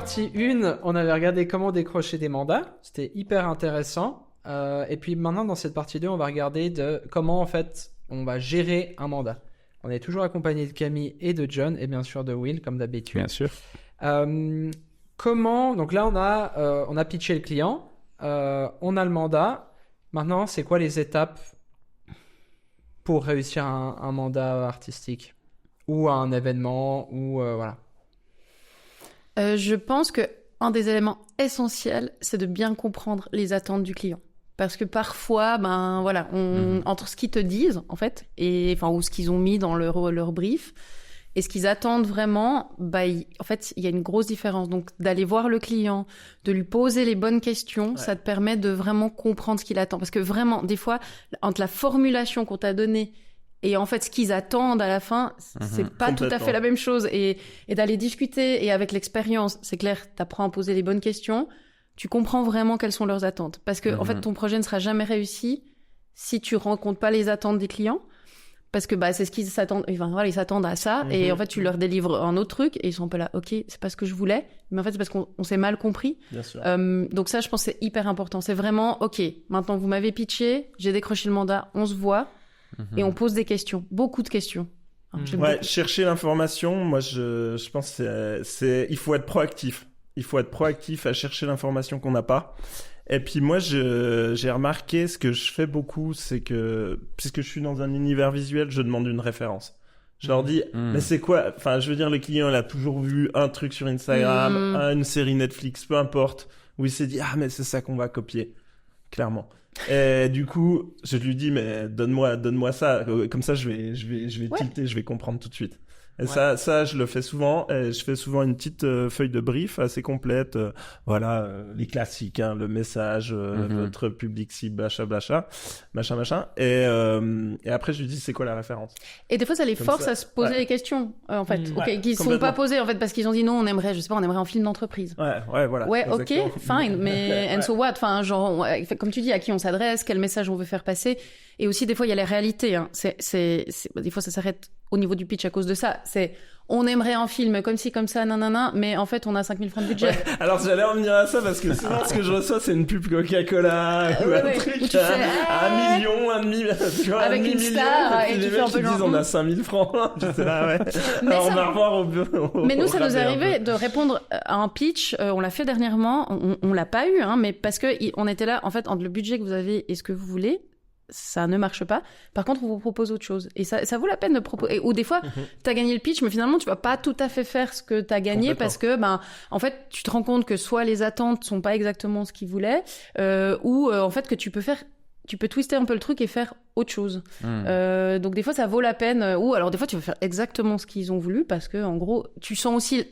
partie 1, on avait regardé comment décrocher des mandats. C'était hyper intéressant. Et puis maintenant, dans cette partie 2, on va regarder comment en fait on va gérer un mandat. On est toujours accompagné de Camille et de John et bien sûr de Will comme d'habitude. Bien sûr. Donc là, on a pitché le client, on a le mandat. Maintenant, c'est quoi les étapes pour réussir un mandat artistique ou un événement ou voilà. Je pense que un des éléments essentiels, c'est de bien comprendre les attentes du client. Parce que parfois, entre ce qu'ils te disent, en fait, ou ce qu'ils ont mis dans leur brief, et ce qu'ils attendent vraiment, en fait, il y a une grosse différence. Donc, d'aller voir le client, de lui poser les bonnes questions, ça te permet de vraiment comprendre ce qu'il attend. Parce que vraiment, des fois, entre la formulation qu'on t'a donnée et en fait, ce qu'ils attendent à la fin, c'est pas tout à fait la même chose. Et d'aller discuter, et avec l'expérience, c'est clair, t'apprends à poser les bonnes questions, tu comprends vraiment quelles sont leurs attentes. Parce que, en fait, ton projet ne sera jamais réussi si tu rencontres pas les attentes des clients. Parce que, c'est ce qu'ils s'attendent. Enfin, voilà, ils s'attendent à ça. Et en fait, tu leur délivres un autre truc et ils sont un peu là, OK, c'est pas ce que je voulais. Mais en fait, c'est parce qu'on s'est mal compris. Bien sûr. Donc ça, je pense que c'est hyper important. C'est vraiment, OK, maintenant vous m'avez pitché, j'ai décroché le mandat, on se voit. Et on pose des questions, beaucoup de questions. Chercher l'information, moi je pense que il faut être proactif. Il faut être proactif à chercher l'information qu'on n'a pas. Et puis moi j'ai remarqué, ce que je fais beaucoup, c'est que puisque je suis dans un univers visuel, je demande une référence. Je leur dis, mais c'est quoi? Enfin, je veux dire, le client, il a toujours vu un truc sur Instagram, une série Netflix, peu importe, où il s'est dit, mais c'est ça qu'on va copier. Clairement. Et du coup, je lui dis, mais donne-moi ça. Comme ça, je vais tilter, je vais comprendre tout de suite. Et ça, je le fais souvent. Et je fais souvent une petite feuille de brief assez complète. Les classiques, hein, le message, votre public cible, machin. Et après, je lui dis, c'est quoi la référence? Et des fois, ça les force à se poser les questions, en fait. Qui sont pas posées, en fait, parce qu'ils ont dit non, on aimerait un film d'entreprise. Voilà. Ouais, exactement. OK, fine. Mais, and so what? Enfin, genre, comme tu dis, à qui on s'adresse, quel message on veut faire passer. Et aussi, des fois, il y a les réalités, hein. Des fois, ça s'arrête au niveau du pitch à cause de ça. On aimerait un film comme ci, comme ça, nanana, mais en fait, on a 5 000 francs de budget. Alors, j'allais en venir à ça parce que souvent, ce que je reçois, c'est une pub Coca-Cola ou un truc où tu fais, 1 million, 1,5, tu vois, avec une star, et tu fais un peu genre. Ils disent, on a 5 000 francs. Je sais pas, ouais. Mais alors, on va revoir au bureau. Mais nous, ça nous est arrivé de répondre à un pitch. On l'a fait dernièrement. On l'a pas eu, hein, mais parce que on était là, en fait, entre le budget que vous avez et ce que vous voulez, ça ne marche pas. Par contre, on vous propose autre chose. Et ça vaut la peine de proposer. Ou des fois, t'as gagné le pitch, mais finalement, tu vas pas tout à fait faire ce que t'as gagné parce que, en fait, tu te rends compte que soit les attentes sont pas exactement ce qu'ils voulaient, ou en fait, que tu peux twister un peu le truc et faire autre chose. Donc des fois, ça vaut la peine. Ou alors des fois, tu vas faire exactement ce qu'ils ont voulu parce que, en gros, tu sens aussi.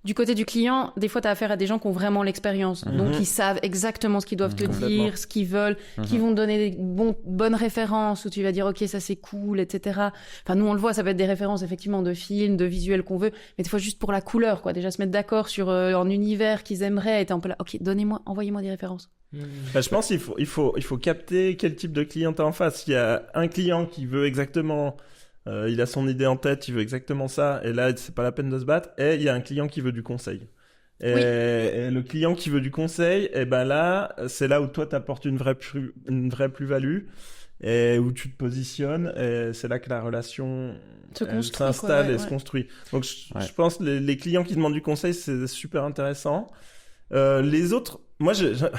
Du côté du client, des fois, tu as affaire à des gens qui ont vraiment l'expérience. Donc, ils savent exactement ce qu'ils doivent te dire, ce qu'ils veulent, qui vont te donner des bonnes références où tu vas dire, OK, ça c'est cool, etc. Enfin, nous, on le voit, ça peut être des références, effectivement, de films, de visuels qu'on veut, mais des fois, juste pour la couleur, quoi. Déjà, se mettre d'accord sur un univers qu'ils aimeraient, et t'es un peu là, OK, envoyez-moi des références. Je pense qu'il faut capter quel type de client t'as en face. Il y a un client qui veut exactement... il a son idée en tête, il veut exactement ça, et là, c'est pas la peine de se battre. Et il y a un client qui veut du conseil. Et le client qui veut du conseil, et là, c'est là où toi, t'apportes une vraie plus-value, et où tu te positionnes, et c'est là que la relation s'installe et se construit. Donc, je pense que les clients qui demandent du conseil, c'est super intéressant. Les autres, moi,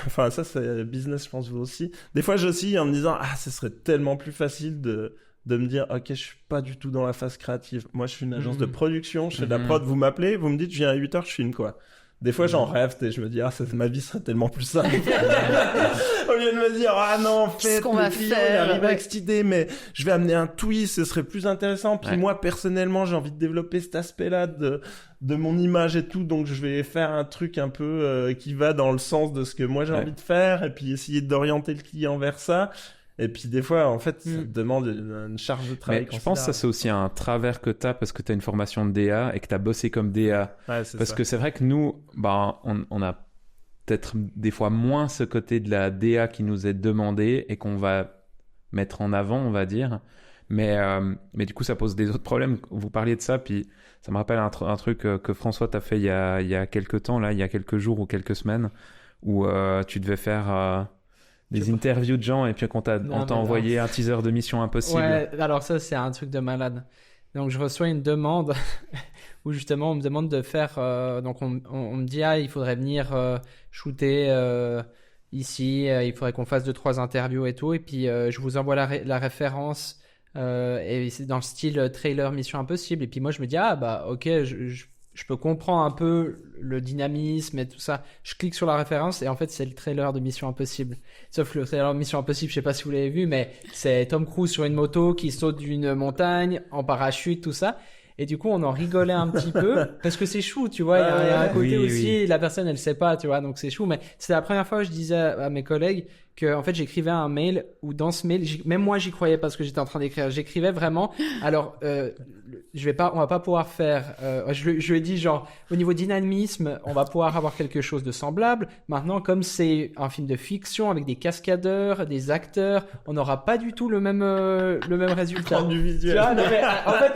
enfin, ça, c'est business, je pense, vous aussi. Des fois, j'oscille en me disant, ce serait tellement plus facile de me dire, OK, je suis pas du tout dans la phase créative. Moi, je suis une agence de production, je fais de la prod, vous m'appelez, vous me dites, je viens à 8h, je filme, quoi. Des fois, j'en rêve, et je me dis, ma vie serait tellement plus simple. Au lieu de me dire, non, en fait, ce qu'on va client, faire, il arrive avec cette idée, mais je vais amener un twist, ce serait plus intéressant. Puis moi, personnellement, j'ai envie de développer cet aspect-là de mon image et tout, donc je vais faire un truc un peu qui va dans le sens de ce que moi j'ai envie de faire, et puis essayer d'orienter le client vers ça. Et puis des fois, en fait, ça te demande une charge de travail. Mais je pense que ça, c'est aussi un travers que tu as parce que tu as une formation de DA et que tu as bossé comme DA. Parce que c'est vrai que nous, on a peut-être des fois moins ce côté de la DA qui nous est demandé et qu'on va mettre en avant, on va dire. Mais du coup, ça pose des autres problèmes. Vous parliez de ça, puis ça me rappelle un truc que François t'a fait il y a quelques temps, là, il y a quelques jours ou quelques semaines, où tu devais faire des interviews de gens et puis on t'a envoyé un teaser de Mission Impossible. Ouais, alors ça, c'est un truc de malade. Donc, je reçois une demande où justement, on me demande de faire... donc, on me dit, il faudrait venir shooter ici, il faudrait qu'on fasse 2-3 interviews et tout. Et puis, je vous envoie la référence et c'est dans le style trailer Mission Impossible. Et puis, moi, je me dis, ok, je peux comprendre un peu le dynamisme et tout ça. Je clique sur la référence et en fait, c'est le trailer de Mission Impossible. Sauf le trailer de Mission Impossible, je sais pas si vous l'avez vu, mais c'est Tom Cruise sur une moto qui saute d'une montagne en parachute, tout ça. Et du coup, on en rigolait un petit peu parce que c'est chou, tu vois. Il y a un côté aussi, la personne, elle sait pas, tu vois, donc c'est chou. Mais c'est la première fois que je disais à mes collègues que, en fait, j'écrivais un mail où dans ce mail, même moi, j'y croyais pas ce que j'étais en train d'écrire. J'écrivais vraiment. Alors, on va pas pouvoir faire. Je lui ai dit genre, au niveau dynamisme, on va pouvoir avoir quelque chose de semblable. Maintenant, comme c'est un film de fiction avec des cascadeurs, des acteurs, on n'aura pas du tout le même résultat. Du visuel. Tu vois, non, mais, en fait,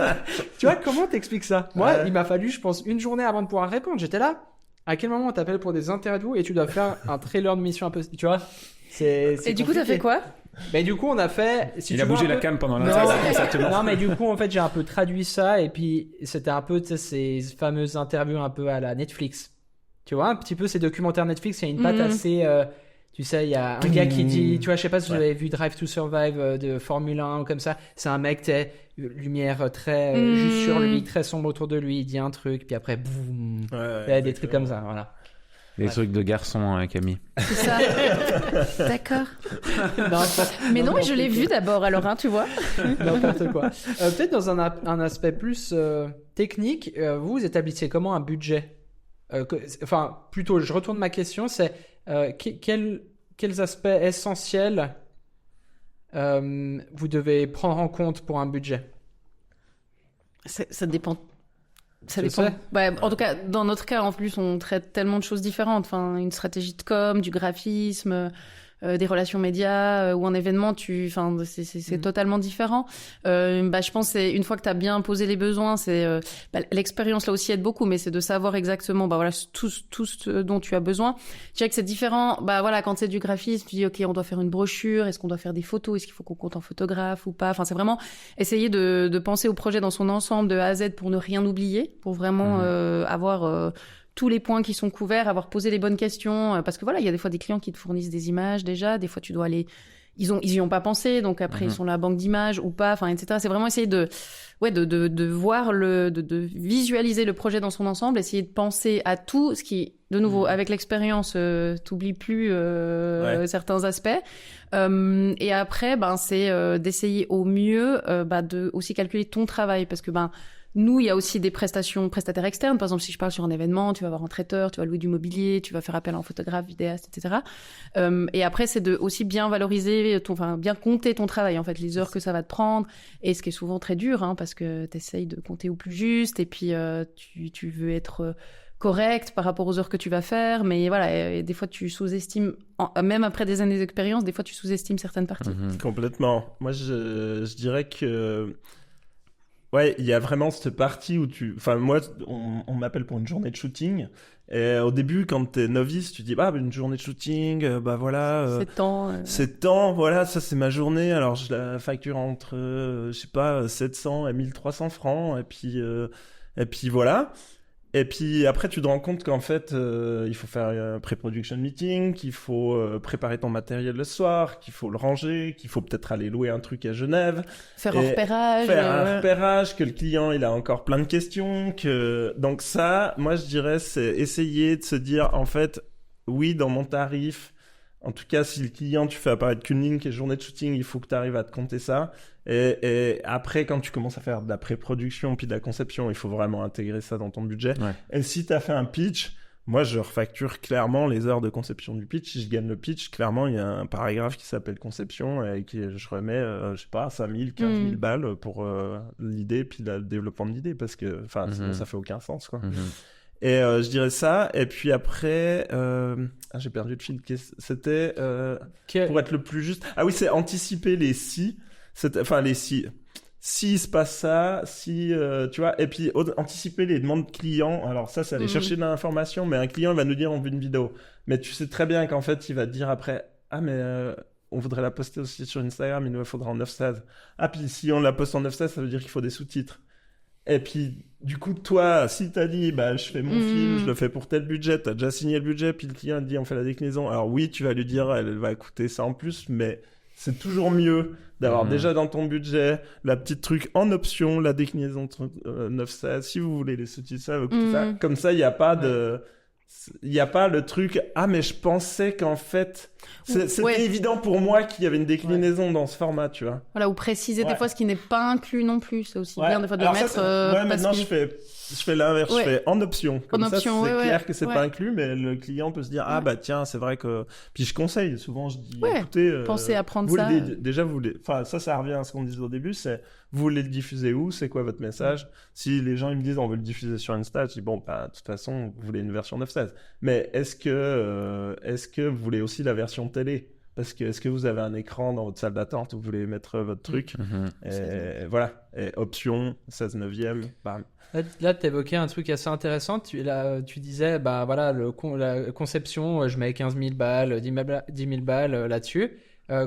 tu vois comment t'expliques ça? Moi, il m'a fallu, je pense, une journée avant de pouvoir répondre. J'étais là. À quel moment on t'appelle pour des interviews et tu dois faire un trailer de Mission Impossible, tu vois? C'est et du coup, t'as fait quoi? Mais du coup, on a fait. Il a bougé la cam pendant l'interview. Non, mais du coup, en fait, j'ai un peu traduit ça et puis c'était un peu ces fameuses interviews un peu à la Netflix. Tu vois, un petit peu ces documentaires Netflix, il y a une patte assez. Tu sais, il y a un gars qui dit, tu vois, je sais pas si vous avez vu Drive to Survive de Formule 1 ou comme ça. C'est un mec, lumière très juste sur lui, très sombre autour de lui, il dit un truc, puis après, boum. Il y a des trucs comme ça, voilà. Des trucs de garçon, Camille. C'est ça. D'accord. Mais non, je l'ai vu d'abord, alors, tu vois. N'importe quoi. Peut-être dans un aspect plus technique, vous établissez comment un budget? Enfin, plutôt, je retourne ma question, c'est quels aspects essentiels vous devez prendre en compte pour un budget? Ça dépend. Ça dépend. Ouais, en tout cas, dans notre cas, en plus, on traite tellement de choses différentes. Enfin, une stratégie de com, du graphisme, des relations médias ou un événement, c'est totalement différent. Je pense que c'est une fois que tu as bien posé les besoins, c'est l'expérience là aussi aide beaucoup, mais c'est de savoir exactement tout ce dont tu as besoin. Je dirais que c'est différent. Quand c'est du graphisme, tu dis ok, on doit faire une brochure, est-ce qu'on doit faire des photos, est-ce qu'il faut qu'on compte en photographe ou pas. Enfin, c'est vraiment essayer de penser au projet dans son ensemble de A à Z pour ne rien oublier, pour vraiment avoir tous les points qui sont couverts, avoir posé les bonnes questions, parce que il y a des fois des clients qui te fournissent des images déjà, des fois tu dois aller, ils y ont pas pensé, donc après ils sont la banque d'images ou pas, enfin etc. C'est vraiment essayer de voir de visualiser le projet dans son ensemble, essayer de penser à tout, ce qui de nouveau avec l'expérience t'oublies plus certains aspects. Et après c'est d'essayer au mieux de aussi calculer ton travail, parce que nous, il y a aussi des prestataires externes. Par exemple, si je parle sur un événement, tu vas avoir un traiteur, tu vas louer du mobilier, tu vas faire appel à un photographe, vidéaste, etc. Et après, c'est de aussi bien valoriser, bien compter ton travail, en fait, les heures que ça va te prendre. Et ce qui est souvent très dur, parce que tu essayes de compter au plus juste. Et puis, tu veux être correct par rapport aux heures que tu vas faire. Mais voilà, et des fois, tu sous-estimes, même après des années d'expérience, des fois, tu sous-estimes certaines parties. Complètement. Moi, je dirais que... Ouais, il y a vraiment cette partie où moi, on m'appelle pour une journée de shooting. Et au début, quand t'es novice, tu dis, une journée de shooting, voilà. C'est temps, voilà, ça c'est ma journée. Alors, je la facture entre, 700 et 1300 francs. Et puis voilà. Et puis après, tu te rends compte qu'en fait, il faut faire un pré-production meeting, qu'il faut préparer ton matériel le soir, qu'il faut le ranger, qu'il faut peut-être aller louer un truc à Genève. Faire un repérage, que le client, il a encore plein de questions. Donc ça, moi, je dirais, c'est essayer de se dire, en fait, oui, dans mon tarif, en tout cas, si le client, tu fais apparaître qu'une ligne qui est journée de shooting, il faut que tu arrives à te compter ça. Et après, quand tu commences à faire de la pré-production puis de la conception, il faut vraiment intégrer ça dans ton budget. Ouais. Et si tu as fait un pitch, moi, je refacture clairement les heures de conception du pitch. Si je gagne le pitch, clairement, il y a un paragraphe qui s'appelle conception et je remets, 5 000, 15 000 balles pour l'idée puis le développement de l'idée, parce que sinon, ça fait aucun sens, quoi. Et je dirais ça. Et puis après, j'ai perdu le fil. C'était pour être le plus juste. Ah oui, c'est anticiper les si. Les si. s'il se passe ça, si tu vois, et puis anticiper les demandes clients. Alors ça, c'est aller chercher de l'information, mais un client il va nous dire on veut une vidéo, mais tu sais très bien qu'en fait il va te dire après on voudrait la poster aussi sur Instagram, il nous faudra en 9/16. Ah puis si on la poste en 9/16, ça veut dire qu'il faut des sous-titres. Et puis, du coup, toi, si t'as dit, je fais mon film, je le fais pour tel budget, t'as déjà signé le budget, puis le client te dit, on fait la déclinaison. Alors oui, tu vas lui dire, elle va coûter ça en plus, mais c'est toujours mieux d'avoir déjà dans ton budget la petite truc en option, la déclinaison 9/16, si vous voulez les sous-titres, ça va coûter ça. Comme ça, il n'y a pas il n'y a pas le truc, mais je pensais qu'en fait, c'était évident pour moi qu'il y avait une déclinaison dans ce format, tu vois. Voilà, ou préciser des fois ce qui n'est pas inclus non plus. C'est aussi bien des fois de alors mettre. Maintenant, je fais l'inverse, je fais en option. Comme en ça, option, c'est clair que c'est pas inclus, mais le client peut se dire, tiens, c'est vrai que. Puis je conseille, souvent, je dis, écoutez. Pensez à prendre ça. Enfin, ça revient à ce qu'on disait au début, c'est, vous voulez le diffuser où? C'est quoi votre message? Si les gens, ils me disent, on veut le diffuser sur Insta, je dis, bon, de toute façon, vous voulez une version 9/16. Mais est-ce que vous voulez aussi la version télé? Parce que est-ce que vous avez un écran dans votre salle d'attente où vous voulez mettre votre truc? Et voilà. Et option, 16/9, bam. Là, tu évoquais un truc assez intéressant. Tu disais, voilà, la conception, je mets 15 000 balles, 10 000 balles là-dessus.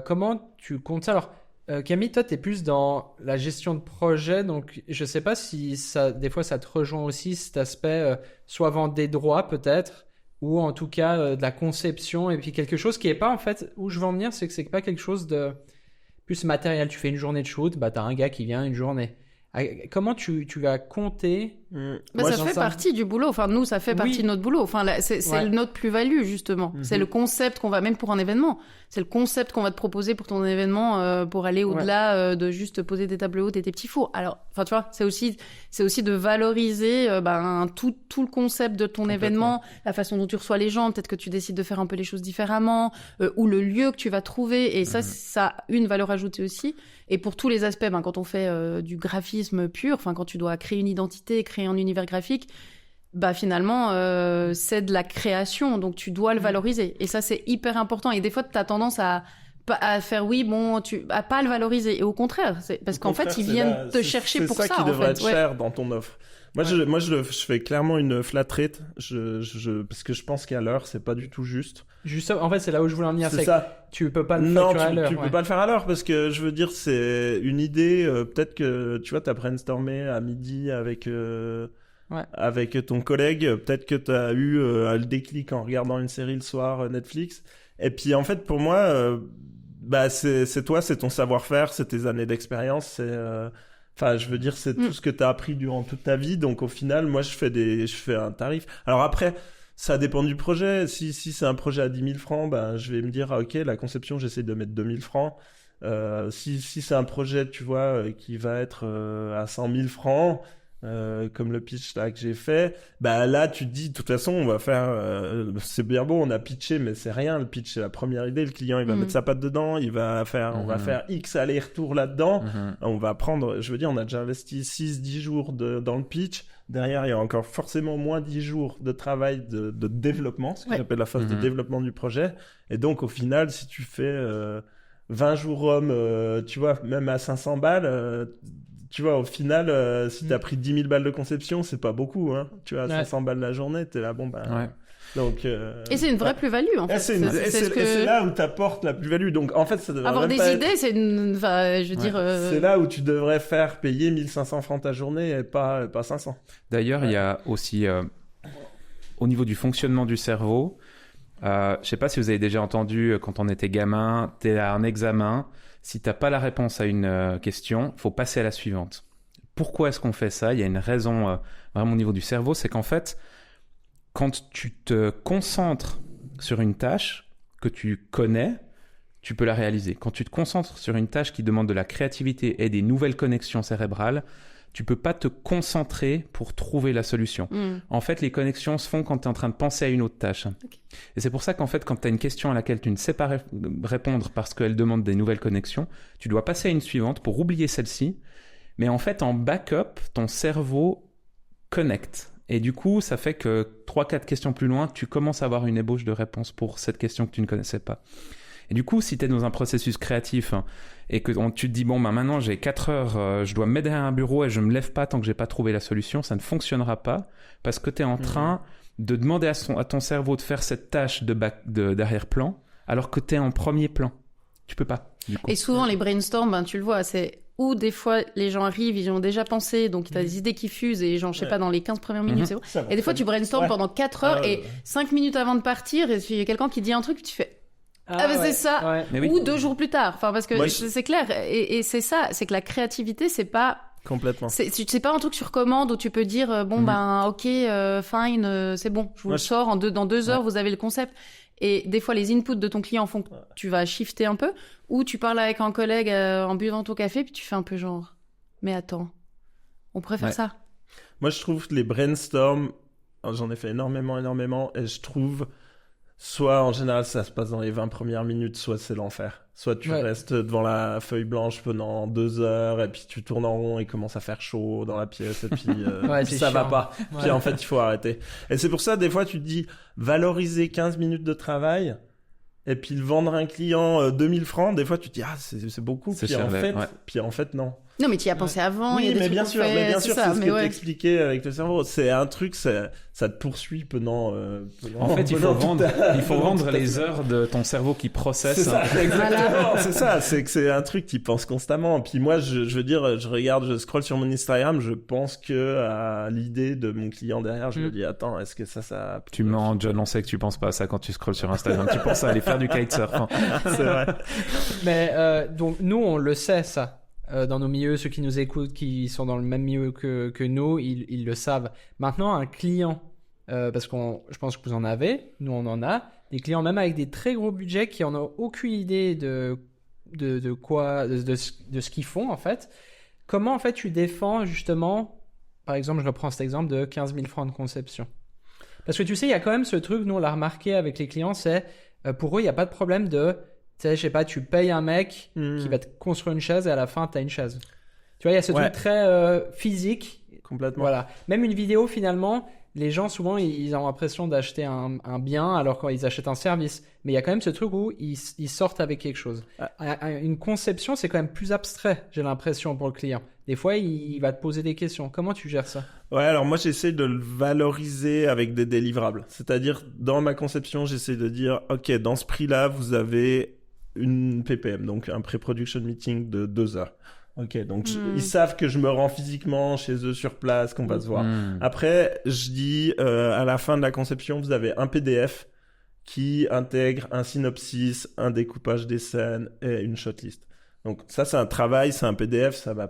Comment tu comptes ça? Alors, Camille, toi, tu es plus dans la gestion de projet. Donc, je sais pas si des fois, ça te rejoint aussi cet aspect, soit vendre des droits peut-être, ou en tout cas de la conception, et puis quelque chose qui est pas, en fait, où je veux en venir, c'est que c'est pas quelque chose de plus matériel. Tu fais une journée de shoot, t'as un gars qui vient une journée. Comment tu vas compter ça fait partie du boulot. Enfin, nous, ça fait partie de notre boulot. Enfin, c'est notre plus-value, justement. C'est le concept qu'on va, même pour un événement, c'est le concept qu'on va te proposer pour ton événement, pour aller au-delà de juste poser des tables hautes et tes petits fours. Alors, enfin, tu vois, c'est aussi de valoriser tout le concept de ton événement, la façon dont tu reçois les gens, peut-être que tu décides de faire un peu les choses différemment, ou le lieu que tu vas trouver. Et ça a une valeur ajoutée aussi. Et pour tous les aspects, quand on fait du graphisme pur, enfin quand tu dois créer une identité, créer un univers graphique, finalement c'est de la création, donc tu dois le valoriser. Et ça c'est hyper important. Et des fois tu as tendance à faire à pas le valoriser. Et au contraire, parce qu'en fait ils viennent te chercher pour ça. C'est ça qui devrait être cher dans ton offre. Moi, je fais clairement une flat rate, parce que je pense qu'à l'heure, c'est pas du tout juste. En fait, c'est là où je voulais en venir. C'est ça. Tu peux pas le faire à l'heure. Tu peux pas le faire à l'heure, parce que je veux dire, c'est une idée. Peut-être que tu vois, t'as brainstormé à midi avec ton collègue. Peut-être que t'as eu le déclic en regardant une série le soir Netflix. Et puis en fait, pour moi, c'est toi, c'est ton savoir-faire, c'est tes années d'expérience, c'est enfin, je veux dire, c'est tout ce que tu as appris durant toute ta vie. Donc, au final, moi, je fais un tarif. Alors après, ça dépend du projet. Si c'est un projet à 10 000 francs, je vais me dire, OK, la conception, j'essaie de mettre 2 000 francs. Si c'est un projet, tu vois, qui va être à 100 000 francs, comme le pitch là que j'ai fait, là tu te dis de toute façon on va faire c'est bien beau, on a pitché, mais c'est rien, le pitch c'est la première idée, le client il va mettre sa patte dedans, on va faire X aller-retour là-dedans, on va prendre, je veux dire, on a déjà investi 6-10 jours dans le pitch, derrière il y a encore forcément moins 10 jours de travail de développement, ce que j'appelle la phase de développement du projet, et donc au final si tu fais 20 jours homme, tu vois, même à 500 balles, tu vois, au final, si t'as pris 10 000 balles de conception, c'est pas beaucoup, hein. Tu vois, 500 balles la journée, t'es là, donc... Et c'est une vraie plus-value, en fait. C'est là où t'apportes la plus-value. Donc, en fait, ça devrait avoir des idées, c'est une... Enfin, je veux dire... C'est là où tu devrais faire payer 1500 francs ta journée et pas 500. D'ailleurs, il y a aussi, au niveau du fonctionnement du cerveau, je sais pas si vous avez déjà entendu, quand on était gamin, t'es à un examen... Si tu n'as pas la réponse à une question, il faut passer à la suivante. Pourquoi est-ce qu'on fait ça? Il y a une raison vraiment au niveau du cerveau, c'est qu'en fait, quand tu te concentres sur une tâche que tu connais, tu peux la réaliser. Quand tu te concentres sur une tâche qui demande de la créativité et des nouvelles connexions cérébrales, tu peux pas te concentrer pour trouver la solution. En fait, les connexions se font quand tu es en train de penser à une autre tâche. Okay. Et c'est pour ça qu'en fait, quand tu as une question à laquelle tu ne sais pas répondre parce qu'elle demande des nouvelles connexions, tu dois passer à une suivante pour oublier celle-ci. Mais en fait, en backup, ton cerveau connecte. Et du coup, ça fait que 3-4 questions plus loin, tu commences à avoir une ébauche de réponse pour cette question que tu ne connaissais pas. Et du coup, si tu es dans un processus créatif et que tu te dis, bon, maintenant j'ai 4 heures, je dois me mettre derrière un bureau et je me lève pas tant que j'ai pas trouvé la solution, ça ne fonctionnera pas parce que tu es en train de demander à ton cerveau de faire cette tâche de d'arrière-plan alors que tu es en premier plan. Tu peux pas, du coup. Et souvent, les brainstorms, tu le vois, c'est où des fois les gens arrivent, ils y ont déjà pensé, donc tu as des idées qui fusent et genre, je sais pas, dans les 15 premières minutes, c'est bon. Et des fois, tu brainstorms pendant 4 heures et 5 minutes avant de partir, et il y a quelqu'un qui dit un truc, tu fais c'est ça. Ouais. Mais oui. Ou 2 jours plus tard. Enfin, parce que Moi, c'est clair. Et c'est ça, c'est que la créativité, c'est pas. Complètement. C'est pas un truc sur commande où tu peux dire ok, fine, c'est bon, je vous le sors dans 2 heures, vous avez le concept. Et des fois, les inputs de ton client font que tu vas shifter un peu, ou tu parles avec un collègue en buvant ton café, puis tu fais un peu genre, mais attends, on pourrait faire ça. Moi, je trouve que les brainstorms, j'en ai fait énormément, et je trouve, soit en général, ça se passe dans les 20 premières minutes, soit c'est l'enfer. Soit tu restes devant la feuille blanche pendant 2 heures, et puis tu tournes en rond et commence à faire chaud dans la pièce, et puis, puis ça va pas. Puis en fait, il faut arrêter. Et c'est pour ça, des fois, tu te dis, valoriser 15 minutes de travail, et puis le vendre à un client 2000 francs, des fois, tu te dis, c'est beaucoup. Puis en fait, non. Non, mais tu y as pensé avant. Oui, il y a des mais trucs bien qu'on sûr, fait, c'est ça, ce que t'expliquais avec le cerveau. C'est un truc, ça te poursuit pendant. En fait, il faut vendre les heures de ton cerveau qui processe. C'est ça, exactement. C'est ça, c'est que c'est un truc qui pense constamment. Puis moi, je veux dire, je scrolle sur mon Instagram, je pense que à l'idée de mon client derrière, je me dis, attends, est-ce que ça. Tu mens, John, on sait que tu penses pas à ça quand tu scrolles sur Instagram. Tu penses à aller faire du kitesurf. C'est vrai. Mais donc nous, on le sait ça. Dans nos milieux, ceux qui nous écoutent, qui sont dans le même milieu que nous, ils le savent. Maintenant, un client, parce je pense que vous en avez, nous on en a, des clients même avec des très gros budgets qui en ont aucune idée de ce qu'ils font en fait. Comment en fait tu défends justement, par exemple, je reprends cet exemple de 15 000 francs de conception. Parce que tu sais, il y a quand même ce truc, nous on l'a remarqué avec les clients, c'est pour eux, il n'y a pas de problème de... Tu sais, je sais pas, tu payes un mec qui va te construire une chaise et à la fin, t'as une chaise. Tu vois, il y a ce truc très physique. Complètement. Voilà. Même une vidéo, finalement, les gens, souvent, ils ont l'impression d'acheter un bien alors qu'ils achètent un service. Mais il y a quand même ce truc où ils sortent avec quelque chose. Une conception, c'est quand même plus abstrait, j'ai l'impression, pour le client. Des fois, il va te poser des questions. Comment tu gères ça ? Ouais, alors moi, j'essaie de le valoriser avec des délivrables. C'est-à-dire, dans ma conception, j'essaie de dire, OK, dans ce prix-là, vous avez une PPM, donc un pré-production meeting de 2 heures. Ok, donc ils savent que je me rends physiquement chez eux sur place, qu'on va se voir. Après, je dis à la fin de la conception, vous avez un PDF qui intègre un synopsis, un découpage des scènes et une shotlist. Donc ça, c'est un travail, c'est un PDF, ça m'a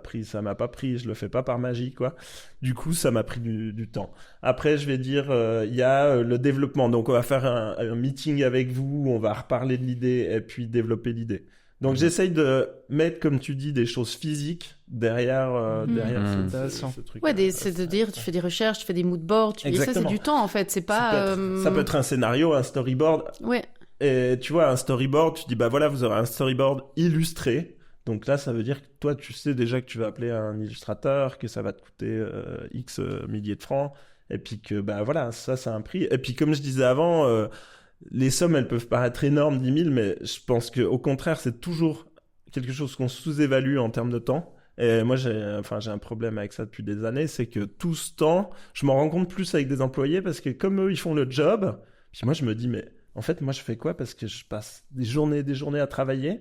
pas pris, je le fais pas par magie, quoi. Du coup, ça m'a pris du temps. Après, je vais dire, il y a le développement. Donc, on va faire un meeting avec vous, on va reparler de l'idée et puis développer l'idée. Donc, j'essaye de mettre, comme tu dis, des choses physiques derrière ce truc. Ouais, c'est de dire, tu fais des recherches, tu fais des moodboards, ça, c'est du temps, en fait. C'est pas... Ça peut être un scénario, un storyboard. Ouais. Et tu vois, un storyboard, tu dis, bah voilà, vous aurez un storyboard illustré. Donc là, ça veut dire que toi, tu sais déjà que tu vas appeler un illustrateur, que ça va te coûter X milliers de francs, et puis que, bah voilà, ça a un prix. Et puis, comme je disais avant, les sommes, elles peuvent paraître énormes, 10 000, mais je pense qu'au contraire, c'est toujours quelque chose qu'on sous-évalue en termes de temps. Et moi, j'ai un problème avec ça depuis des années, c'est que tout ce temps, je m'en rends compte plus avec des employés, parce que comme eux, ils font le job, puis moi, je me dis, mais en fait, moi, je fais quoi ? Parce que je passe des journées à travailler,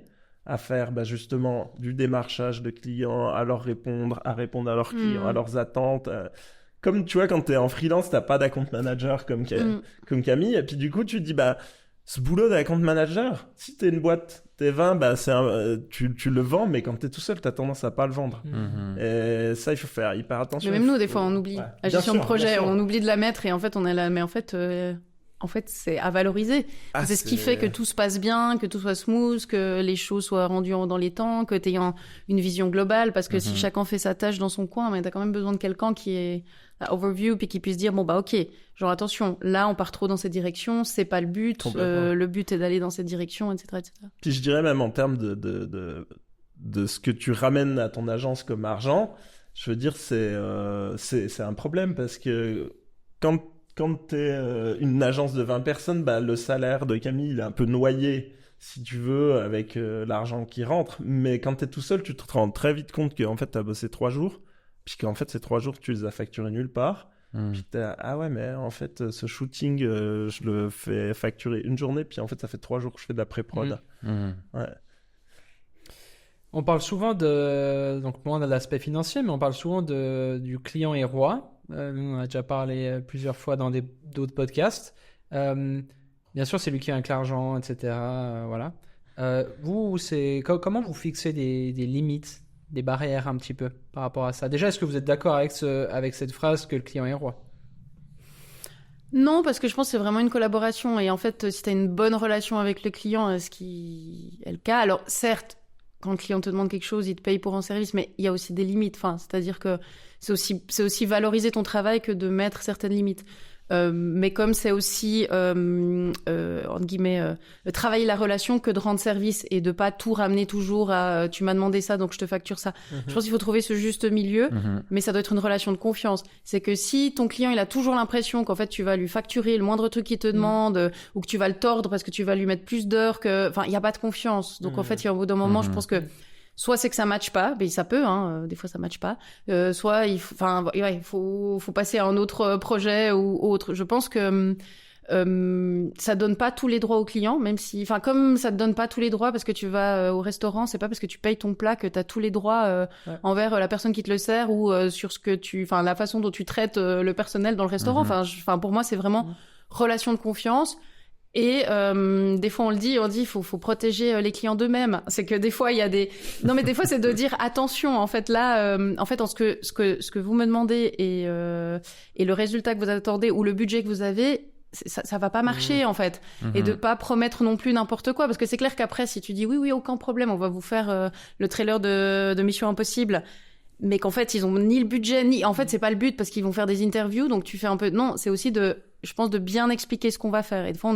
à faire justement du démarchage de clients, à répondre à leurs clients, à leurs attentes. Comme tu vois, quand tu es en freelance, t'as pas d'account manager comme Camille. Et puis du coup, tu te dis, ce boulot d'account manager, si t'es une boîte, t'es 20, tu le vends, mais quand t'es tout seul, t'as tendance à pas le vendre. Et ça, il faut faire hyper attention. Mais même nous, des fois, on oublie. La gestion de projet, on oublie de la mettre et en fait, on est là. Mais en fait, c'est à valoriser. C'est ce qui fait que tout se passe bien, que tout soit smooth, que les choses soient rendues dans les temps, que tu aies une vision globale. Parce que si chacun fait sa tâche dans son coin, mais tu as quand même besoin de quelqu'un qui est à overview puis qui puisse dire, ok, genre attention, là on part trop dans cette direction, c'est pas le but, le but est d'aller dans cette direction, etc., etc. Puis je dirais même en termes de ce que tu ramènes à ton agence comme argent, je veux dire, c'est un problème parce que quand t'es une agence de 20 personnes, le salaire de Camille, il est un peu noyé si tu veux, avec l'argent qui rentre. Mais quand t'es tout seul, tu te rends très vite compte qu'en fait, t'as bossé 3 jours, puis qu'en fait, ces 3 jours, tu les as facturés nulle part. Puis t'es là, ah ouais, mais en fait, ce shooting, je le fais facturer une journée, puis en fait, ça fait 3 jours que je fais de la pré-prod. Ouais. On parle souvent donc moins de l'aspect financier, mais on parle souvent du client est roi. On en a déjà parlé plusieurs fois dans d'autres podcasts. Bien sûr, c'est lui qui a avec l'argent, etc. Voilà. Vous, comment vous fixez des limites, des barrières un petit peu par rapport à ça? Déjà, est-ce que vous êtes d'accord avec cette phrase que le client est roi? Non, parce que je pense que c'est vraiment une collaboration. Et en fait, si tu as une bonne relation avec le client, ce qui est le cas, alors certes, quand le client te demande quelque chose, il te paye pour un service, mais il y a aussi des limites. Enfin, c'est-à-dire que c'est aussi valoriser ton travail que de mettre certaines limites. Mais comme c'est aussi entre guillemets travailler la relation que de rendre service et de pas tout ramener toujours à tu m'as demandé ça donc je te facture ça. Je pense qu'il faut trouver ce juste milieu, mais ça doit être une relation de confiance. C'est que si ton client il a toujours l'impression qu'en fait tu vas lui facturer le moindre truc qu'il te demande ou que tu vas le tordre parce que tu vas lui mettre plus d'heures que enfin il y a pas de confiance. Donc en fait il y a au bout d'un moment je pense que soit c'est que ça matche pas, mais ça peut, des fois ça matche pas. Soit il faut passer à un autre projet ou autre. Je pense que ça donne pas tous les droits aux clients, même si, enfin comme ça te donne pas tous les droits parce que tu vas au restaurant, c'est pas parce que tu payes ton plat que t'as tous les droits envers la personne qui te le sert ou sur la façon dont tu traites le personnel dans le restaurant. Enfin pour moi c'est vraiment relation de confiance. Et des fois on dit il faut protéger les clients d'eux-mêmes. C'est que des fois il y a des des fois c'est de dire attention en fait là ce que vous me demandez et le résultat que vous attendez ou le budget que vous avez ça va pas marcher en fait et de pas promettre non plus n'importe quoi parce que c'est clair qu'après si tu dis oui aucun problème on va vous faire le trailer de Mission Impossible mais qu'en fait ils ont ni le budget ni en fait c'est pas le but parce qu'ils vont faire des interviews donc tu fais un peu non c'est aussi je pense de bien expliquer ce qu'on va faire et de fois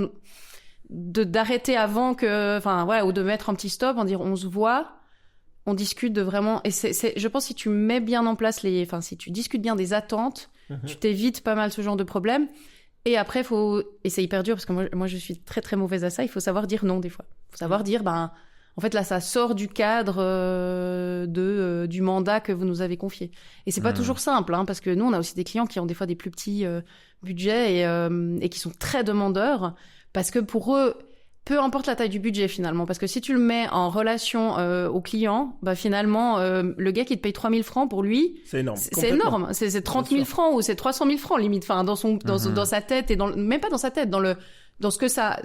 d'arrêter avant que ou de mettre un petit stop en dire on se voit on discute de vraiment et je pense si tu mets bien en place si tu discutes bien des attentes tu t'évites pas mal ce genre de problème et après et c'est hyper dur parce que moi je suis très très mauvaise à ça il faut savoir dire non des fois il faut savoir dire en fait, là, ça sort du cadre du mandat que vous nous avez confié. Et c'est pas toujours simple, parce que nous, on a aussi des clients qui ont des fois des plus petits budgets et qui sont très demandeurs, parce que pour eux, peu importe la taille du budget finalement, parce que si tu le mets en relation au client, finalement, le gars qui te paye 3 000 francs pour lui, c'est énorme. C'est énorme. C'est 30 000 francs ou c'est 300 000 francs limite, dans sa tête et même pas dans sa tête, dans ce que ça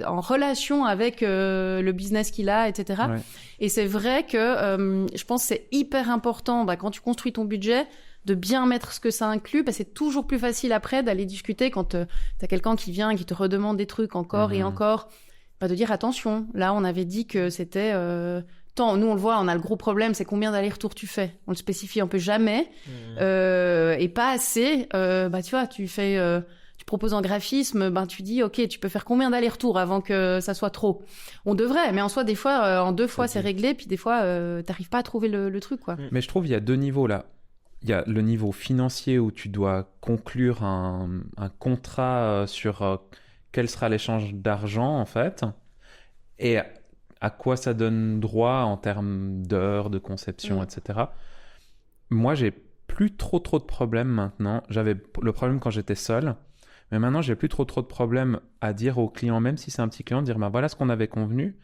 en relation avec le business qu'il a, etc. Ouais. Et c'est vrai que je pense que c'est hyper important quand tu construis ton budget de bien mettre ce que ça inclut. C'est toujours plus facile après d'aller discuter quand t'as quelqu'un qui vient qui te redemande des trucs encore et encore. De dire attention, là on avait dit que c'était tant. Nous on le voit, on a le gros problème, c'est combien d'allers-retours tu fais. On le spécifie un peu jamais et pas assez. Tu vois, tu fais tu proposes un graphisme, tu dis ok, tu peux faire combien d'allers-retours avant que ça soit trop. On devrait, mais en soi des fois en 2 fois c'est réglé, puis des fois t'arrives pas à trouver le truc quoi. Mais je trouve il y a 2 niveaux là. Il y a le niveau financier où tu dois conclure un contrat sur quel sera l'échange d'argent en fait et à quoi ça donne droit en termes d'heures, de conception, etc. Moi j'ai plus trop de problèmes maintenant. J'avais le problème quand j'étais seul. Mais maintenant, j'ai plus trop de problèmes à dire aux clients, même si c'est un petit client, de dire voilà ce qu'on avait convenu.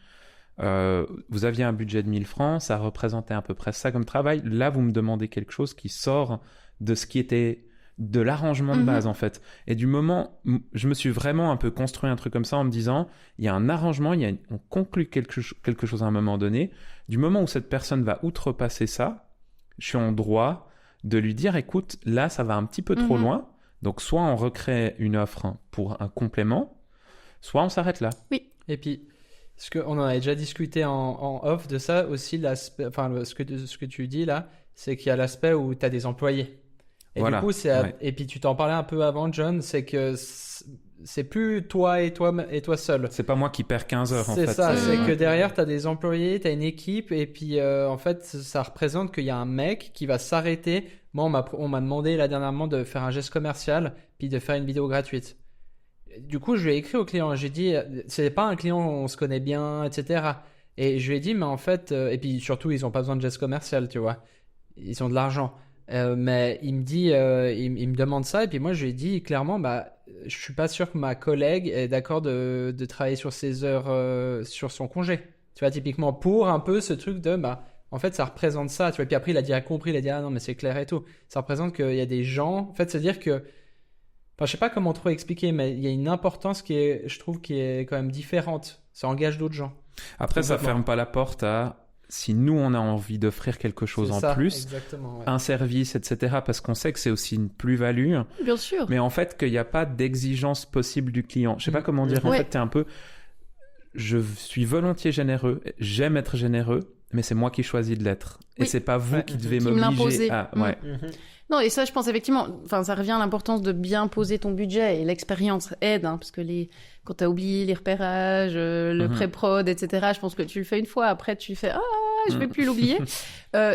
Vous aviez un budget de 1000 francs, ça représentait à peu près ça comme travail. Là, vous me demandez quelque chose qui sort de ce qui était de l'arrangement de base, en fait. Et du moment, je me suis vraiment un peu construit un truc comme ça en me disant, il y a un arrangement, on conclut quelque chose à un moment donné. Du moment où cette personne va outrepasser ça, je suis en droit de lui dire, écoute, là, ça va un petit peu trop loin. Donc, soit on recrée une offre pour un complément, soit on s'arrête là. Oui. Et puis, on en avait déjà discuté en off de ça aussi, ce que tu dis là, c'est qu'il y a l'aspect où tu as des employés. Et voilà. Du coup, et puis tu t'en parlais un peu avant, John, c'est que c'est plus toi et toi seul. C'est pas moi qui perds 15 heures en fait. C'est ça, c'est que derrière, tu as des employés, tu as une équipe, et puis en fait, ça représente qu'il y a un mec qui va s'arrêter. Moi, on m'a demandé là dernièrement de faire un geste commercial, puis de faire une vidéo gratuite. du coup, je lui ai écrit au client. J'ai dit, c'est pas un client, on se connaît bien, etc. Et je lui ai dit, mais en fait, et puis surtout, ils ont pas besoin de geste commercial, tu vois. Ils ont de l'argent. Mais il me dit, il me demande ça, et puis moi, je lui ai dit clairement, bah, je suis pas sûr que ma collègue est d'accord de travailler sur ses heures, sur son congé. Tu vois, typiquement, pour un peu ce truc de, bah, en fait, ça représente ça, tu vois. Puis après, il a direct compris, il a dit, ah non, mais c'est clair et tout. Ça représente qu'il y a des gens, en fait, c'est-à-dire que, enfin, je sais pas comment trop expliquer, mais il y a une importance qui est, je trouve, qui est quand même différente. Ça engage d'autres gens. Après, ça Complètement. ferme pas la porte à si nous on a envie d'offrir quelque chose C'est en ça, plus, exactement, ouais. un service, etc. Parce qu'on sait que c'est aussi une plus-value, Bien sûr. mais en fait qu'il n'y a pas d'exigence possible du client. Je sais pas comment dire. En Ouais. fait, t'es un peu. Je suis volontiers généreux, j'aime être généreux, mais c'est moi qui choisis de l'être. Et Oui. c'est pas vous Ouais. qui devez Qui me m'obliger l'imposez. à. Mm. Ouais. Non, et ça, je pense effectivement, enfin, ça revient à l'importance de bien poser ton budget et l'expérience aide, hein, parce que quand t'as oublié les repérages, le Mhm. pré-prod, etc., je pense que tu le fais une fois, après tu fais je vais plus l'oublier.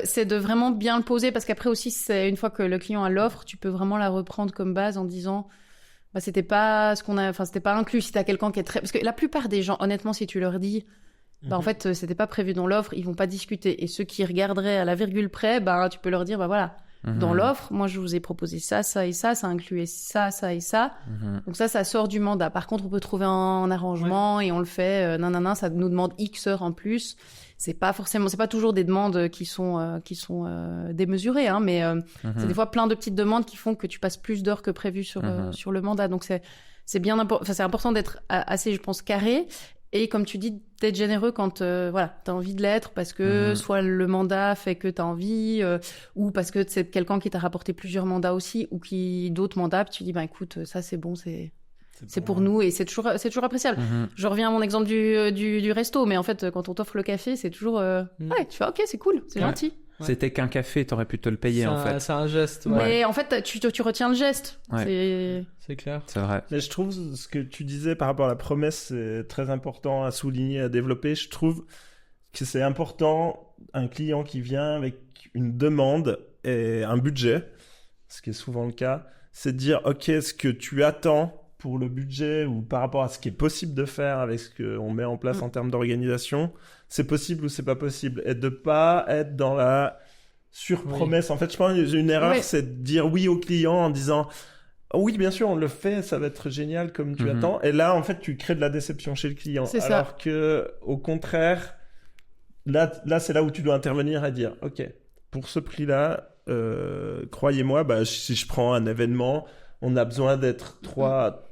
C'est de vraiment bien le poser, parce qu'après aussi, c'est une fois que le client a l'offre, tu peux vraiment la reprendre comme base en disant, bah, c'était pas c'était pas inclus. Si t'as quelqu'un qui est très, parce que la plupart des gens, honnêtement, si tu leur dis, bah, en fait, c'était pas prévu dans l'offre, ils vont pas discuter. Et ceux qui regarderaient à la virgule près, bah, tu peux leur dire, bah voilà. Dans Mhm. l'offre, moi, je vous ai proposé ça, ça et ça incluait ça, ça et ça. Mhm. Donc ça sort du mandat. Par contre, on peut trouver un arrangement et on le fait, ça nous demande X heures en plus. C'est pas toujours des demandes qui sont démesurées, hein, mais c'est des fois plein de petites demandes qui font que tu passes plus d'heures que prévu sur le mandat. Donc c'est bien c'est important d'être assez, je pense, carré. Et comme tu dis, d'être généreux quand t'as envie de l'être, parce que soit le mandat fait que t'as envie, ou parce que c'est quelqu'un qui t'a rapporté plusieurs mandats aussi, ou d'autres mandats, puis tu dis, bah écoute, ça c'est bon, c'est pour nous, et c'est toujours appréciable. Mhm. Je reviens à mon exemple du resto, mais en fait, quand on t'offre le café, c'est toujours, ouais, tu fais, ok, c'est cool, c'est Ouais. gentil. Ouais. C'était qu'un café, t'aurais pu te le payer en fait. C'est un geste, ouais. Mais en fait, tu retiens le geste. Ouais. C'est clair. C'est vrai. Mais je trouve ce que tu disais par rapport à la promesse, c'est très important à souligner, à développer. Je trouve que c'est important, un client qui vient avec une demande et un budget, ce qui est souvent le cas, c'est de dire, OK, ce que tu attends pour le budget ou par rapport à ce qui est possible de faire avec ce qu'on met en place en termes d'organisation, c'est possible ou c'est pas possible. Et de pas être dans la surpromesse. En fait, je pense que j'ai une erreur, Oui. c'est de dire oui au client en disant oui, bien sûr, on le fait, ça va être génial comme tu attends. Et là, en fait, tu crées de la déception chez le client. C'est ça. Alors que, au contraire, là, c'est là où tu dois intervenir et dire, OK, pour ce prix-là, croyez-moi, bah, si je prends un événement, on a besoin d'être trois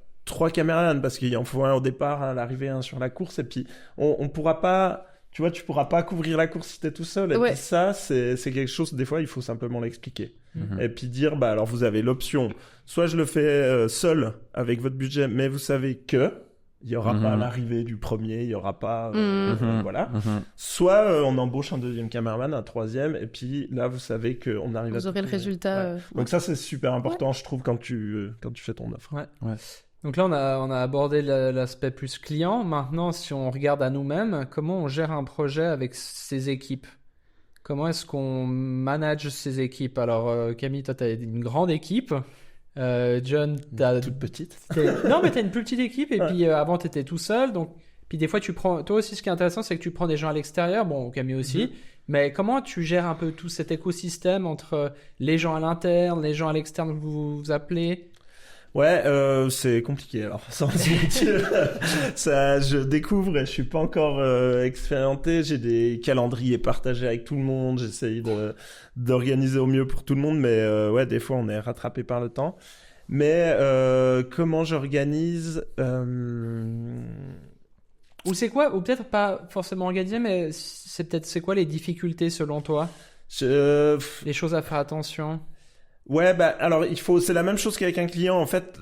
caméramans parce qu'il en faut un au départ, un à l'arrivée, un sur la course. Et puis, on pourra pas... Tu vois, tu pourras pas couvrir la course si t'es tout seul. Et Ouais. puis ça, c'est quelque chose, des fois, il faut simplement l'expliquer. Mhm. Et puis dire, bah alors vous avez l'option, soit je le fais seul avec votre budget, mais vous savez que il y aura pas l'arrivée du premier, il y aura pas, voilà. Mhm. Soit on embauche un deuxième cameraman, un troisième, et puis là vous savez qu'on arrive à Vous aurez tout le couvrir. résultat. Ouais. Donc ça c'est super important, je trouve, quand tu fais ton offre. Donc là, on a abordé l'aspect plus client. Maintenant, si on regarde à nous-mêmes, comment on gère un projet avec ses équipes? Comment est-ce qu'on manage ses équipes? Alors, Camille, toi, tu as une grande équipe. John, tu as... Toute petite. Non, mais tu as une plus petite équipe. Et Ouais. puis, avant, tu étais tout seul. Donc... Puis des fois, tu prends... Toi aussi, ce qui est intéressant, c'est que tu prends des gens à l'extérieur. Bon, Camille aussi. Mais comment tu gères un peu tout cet écosystème entre les gens à l'interne, les gens à l'externe que vous appelez? Ouais, c'est compliqué alors, sans se mentir. Ça, je découvre et je suis pas encore expérimenté. J'ai des calendriers partagés avec tout le monde. J'essaye d'organiser au mieux pour tout le monde, mais ouais, des fois on est rattrapé par le temps. Mais comment j'organise Ou c'est quoi? Ou peut-être pas forcément organisé, mais c'est quoi les difficultés selon toi? Les choses à faire attention? Ouais, bah alors c'est la même chose qu'avec un client. En fait,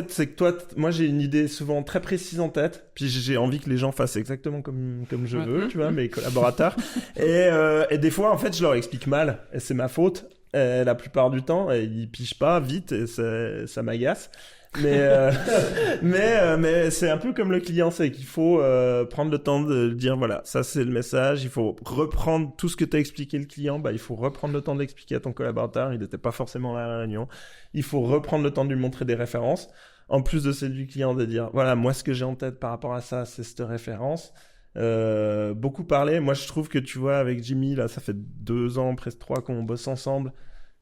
c'est que toi, moi j'ai une idée souvent très précise en tête, puis j'ai envie que les gens fassent exactement comme je veux, tu vois, mes collaborateurs. Et des fois, en fait, je leur explique mal, et c'est ma faute. La plupart du temps, et ils pigent pas vite, et ça m'agace. Mais c'est un peu comme le client, c'est qu'il faut prendre le temps de dire voilà, ça c'est le message, il faut reprendre tout ce que t'as expliqué le client, bah il faut reprendre le temps de l'expliquer à ton collaborateur, il n'était pas forcément là à la réunion, il faut reprendre le temps de lui montrer des références. en plus de celle du client, de dire, voilà, moi, ce que j'ai en tête par rapport à ça, c'est cette référence. Beaucoup parlé. Moi, je trouve que, tu vois, avec Jimmy, là, ça fait 2 ans, presque 3 qu'on bosse ensemble.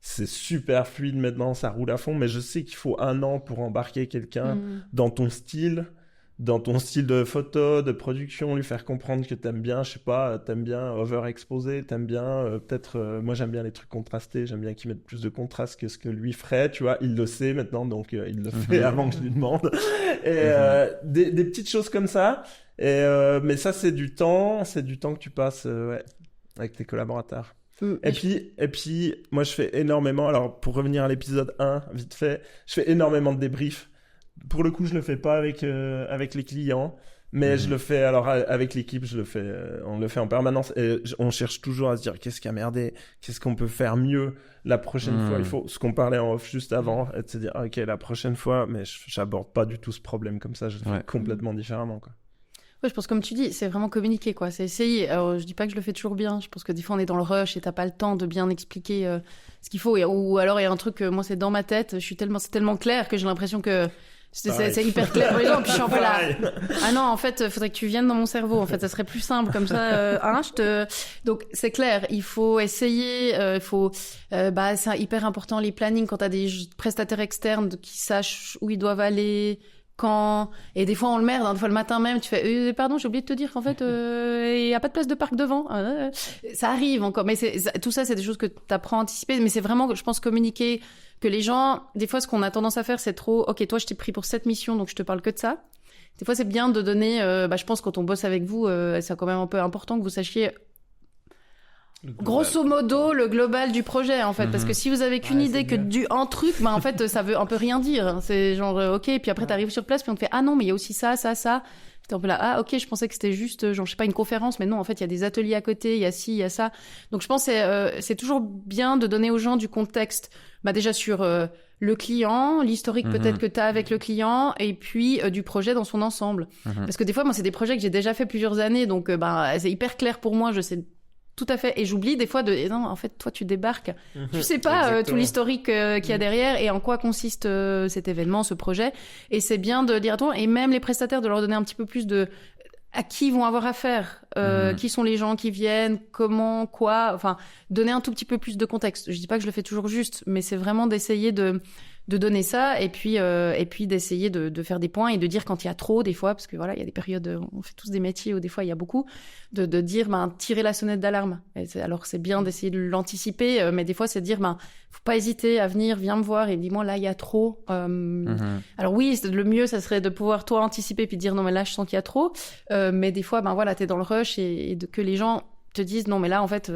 C'est super fluide maintenant, ça roule à fond, mais je sais qu'il faut 1 an pour embarquer quelqu'un dans ton style de photo, de production, lui faire comprendre que t'aimes bien, je sais pas, t'aimes bien overexposer, t'aimes bien, moi j'aime bien les trucs contrastés, j'aime bien qu'il mette plus de contraste que ce que lui ferait, tu vois, il le sait maintenant, donc il le fait avant que je lui demande. Et des petites choses comme ça, mais ça c'est du temps que tu passes avec tes collaborateurs. Et puis, moi, je fais énormément. Alors, pour revenir à l'épisode 1, vite fait, je fais énormément de débriefs. Pour le coup, je le fais pas avec les clients, mais je le fais. Alors, avec l'équipe, on le fait en permanence. Et on cherche toujours à se dire qu'est-ce qui a merdé, qu'est-ce qu'on peut faire mieux la prochaine fois. Il faut ce qu'on parlait en off juste avant, et de se dire ok, la prochaine fois, mais j'aborde pas du tout ce problème comme ça. Je le fais complètement différemment, quoi. Ouais, je pense comme tu dis, c'est vraiment communiquer, quoi. C'est essayer. Alors, je dis pas que je le fais toujours bien. Je pense que des fois on est dans le rush et t'as pas le temps de bien expliquer ce qu'il faut. Ou alors il y a un truc, moi c'est dans ma tête. C'est tellement clair que j'ai l'impression que c'est hyper clair pour les gens. Puis je suis un peu là. Ah non, en fait, faudrait que tu viennes dans mon cerveau. En fait, ça serait plus simple comme ça. Donc c'est clair. Il faut essayer. C'est hyper important les plannings quand t'as des prestataires externes qui sachent où ils doivent aller. Et des fois on le merde, des fois le matin même tu fais pardon, j'ai oublié de te dire qu'en fait il y a pas de place de parc devant. Ça arrive encore, mais tout ça c'est des choses que t'apprends à anticiper, mais c'est vraiment, je pense, communiquer, que les gens, des fois ce qu'on a tendance à faire c'est trop ok, toi je t'ai pris pour cette mission donc je te parle que de ça. Des fois c'est bien de donner je pense quand on bosse avec vous c'est quand même un peu important que vous sachiez grosso modo le global du projet, en fait, parce que si vous avez qu'une idée que un truc, en fait ça veut un peu rien dire. C'est genre ok, puis après t'arrives sur place puis on te fait ah non mais il y a aussi ça. T'es un peu là ah ok, je pensais que c'était juste genre je sais pas une conférence, mais non, en fait il y a des ateliers à côté, il y a ci, il y a ça. Donc je pense c'est toujours bien de donner aux gens du contexte, déjà sur le client, l'historique peut-être que t'as avec le client, et puis du projet dans son ensemble. Parce que des fois moi c'est des projets que j'ai déjà fait plusieurs années, donc c'est hyper clair pour moi, je sais tout à fait, et j'oublie des fois non, en fait toi tu débarques, tu sais pas tout l'historique qu'il y a derrière et en quoi consiste cet événement, ce projet, et c'est bien de dire et même les prestataires de leur donner un petit peu plus de à qui ils vont avoir affaire, qui sont les gens qui viennent, comment, quoi, enfin donner un tout petit peu plus de contexte. Je dis pas que je le fais toujours juste, mais c'est vraiment d'essayer de donner ça, et puis d'essayer de faire des points et de dire quand il y a trop, des fois, parce que voilà, il y a des périodes, on fait tous des métiers où des fois il y a beaucoup, de dire, tirer la sonnette d'alarme. Alors c'est bien d'essayer de l'anticiper, mais des fois c'est de dire, faut pas hésiter à venir, viens me voir et dis-moi là il y a trop. Alors oui, le mieux ça serait de pouvoir toi anticiper puis dire non mais là je sens qu'il y a trop, mais des fois voilà, t'es dans le rush et que les gens te disent non mais là en fait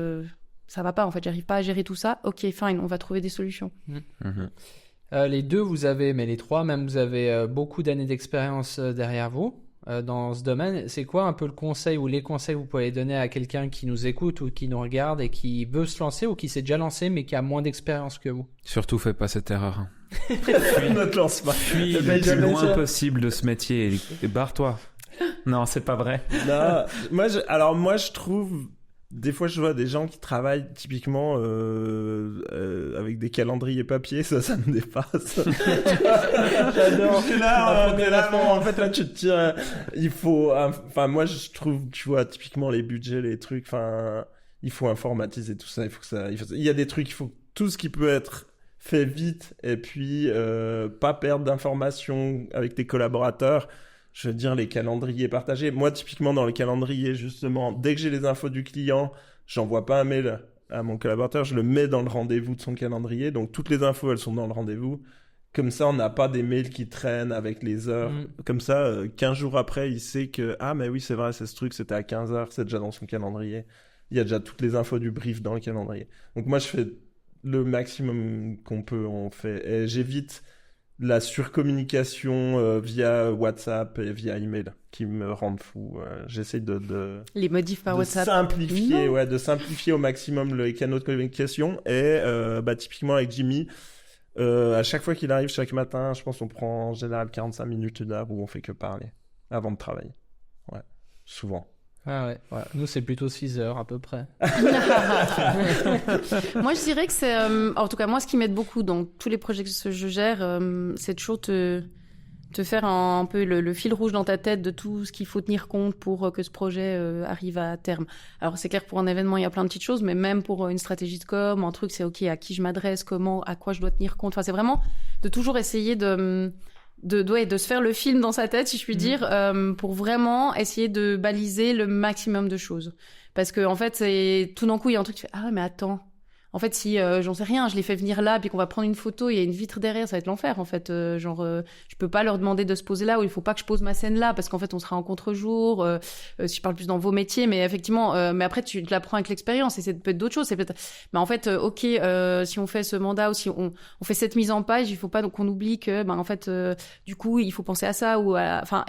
ça va pas, en fait j'arrive pas à gérer tout ça. Ok, fine, on va trouver des solutions. Les deux, mais les trois même, vous avez beaucoup d'années d'expérience derrière vous dans ce domaine. C'est quoi un peu le conseil ou les conseils que vous pouvez donner à quelqu'un qui nous écoute ou qui nous regarde et qui veut se lancer ou qui s'est déjà lancé mais qui a moins d'expérience que vous? Surtout, fais pas cette erreur. Ne te lance pas. Fuis le plus loin possible de ce métier et barre-toi. Non, c'est pas vrai. Non, moi je trouve... Des fois, je vois des gens qui travaillent typiquement avec des calendriers papier, ça me dépasse. J'adore. En fait, là, tu te tires. Il faut. Enfin, moi, je trouve, tu vois, typiquement les budgets, les trucs. Enfin, il faut informatiser tout ça. Il y a des trucs. Il faut tout ce qui peut être fait vite et puis pas perdre d'informations avec tes collaborateurs. Je veux dire, les calendriers partagés. Moi, typiquement, dans le calendrier, justement, dès que j'ai les infos du client, j'envoie pas un mail à mon collaborateur, je le mets dans le rendez-vous de son calendrier. Donc, toutes les infos, elles sont dans le rendez-vous. Comme ça, on n'a pas des mails qui traînent avec les heures. Comme ça, 15 jours après, il sait que, ah, mais oui, c'est vrai, c'est ce truc, c'était à 15 heures, c'est déjà dans son calendrier. Il y a déjà toutes les infos du brief dans le calendrier. Donc, moi, je fais le maximum qu'on peut, on fait. Et j'évite la surcommunication via WhatsApp et via email qui me rendent fou. J'essaie de les modifs par WhatsApp. De simplifier au maximum les canaux de communication. Et typiquement avec Jimmy, à chaque fois qu'il arrive chaque matin, je pense qu'on prend en général 45 minutes, une heure où on fait que parler avant de travailler. Ouais, souvent. Ah ouais. Nous c'est plutôt 6 heures à peu près. Moi je dirais que c'est en tout cas moi ce qui m'aide beaucoup dans tous les projets que je gère, c'est toujours te te faire un peu le fil rouge dans ta tête de tout ce qu'il faut tenir compte pour que ce projet arrive à terme. Alors c'est clair, pour un événement, il y a plein de petites choses, mais même pour une stratégie de com, un truc, c'est OK, à qui je m'adresse, comment, à quoi je dois tenir compte. Enfin, c'est vraiment de toujours essayer de se faire le film dans sa tête, si je puis dire, pour vraiment essayer de baliser le maximum de choses. Parce que en fait, c'est tout d'un coup, il y a un truc, tu fais, ah mais attends. En fait, si j'en sais rien, je les fais venir là, puis qu'on va prendre une photo, il y a une vitre derrière, ça va être l'enfer. En fait, je peux pas leur demander de se poser là, ou il faut pas que je pose ma scène là, parce qu'en fait, on sera en contre-jour. Si je parle plus dans vos métiers, mais effectivement, mais après, tu te l'apprends avec l'expérience, et c'est peut-être d'autres choses. C'est peut-être, mais en fait, OK, si on fait ce mandat ou si on fait cette mise en page, il faut pas donc qu'on oublie que, en fait, du coup, il faut penser à ça ou enfin,